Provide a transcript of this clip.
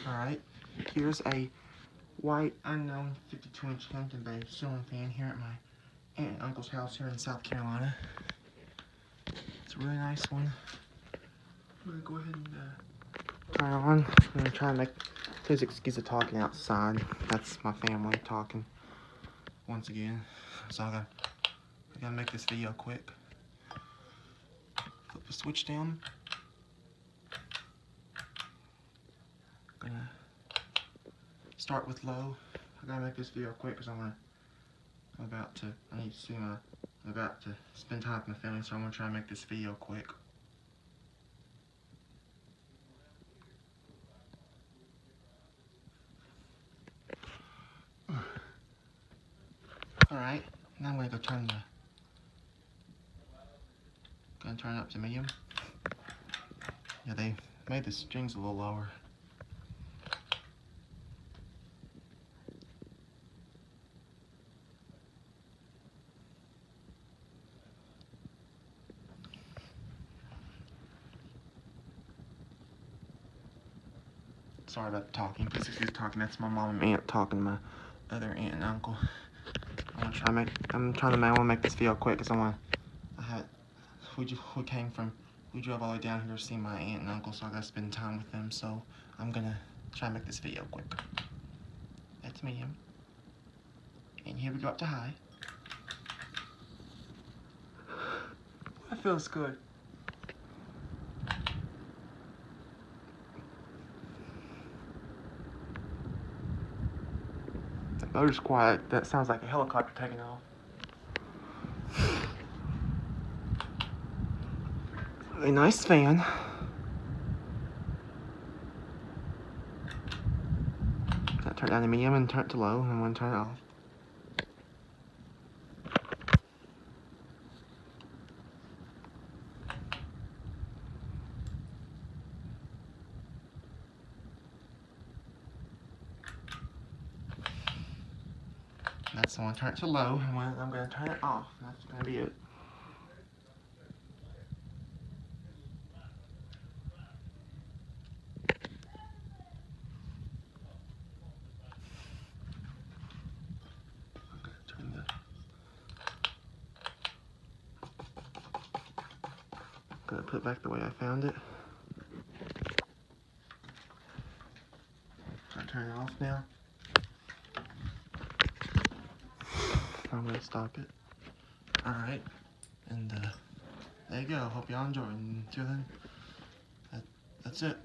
Alright, here's a white unknown 52-inch Hampton Bay ceiling fan here at my aunt and uncle's house here in South Carolina. It's a really nice one. I'm gonna go ahead and turn it on. I'm gonna try and make. Please excuse the talking outside. That's my family talking once again. So I gotta make this video quick. Flip the switch down. Gonna start with low. I gotta make this video quick because I'm about to spend time with my family, so I'm gonna try and make this video quick. Alright, now I'm gonna go turn it up to medium. Yeah, they made the strings a little lower. Sorry about the talking. Please excuse talking. That's my mom and aunt talking to my other aunt and uncle. I want to make this video quick because we drove all the way down here to see my aunt and uncle, so I gotta spend time with them. So I'm gonna try and make this video quick. That's medium. And here we go up to high. That feels good. The motor's quiet. That sounds like a helicopter taking off. A nice fan. Turn it down to medium and turn it to low, and I'm going to turn it off. That's the one. Turn it to low, and I'm going to turn it off. That's going to be it. Gonna put it back the way I found it. I'll turn it off now. I'm gonna stop it. Alright, and there you go. Hope y'all enjoyed. And until then, that's it.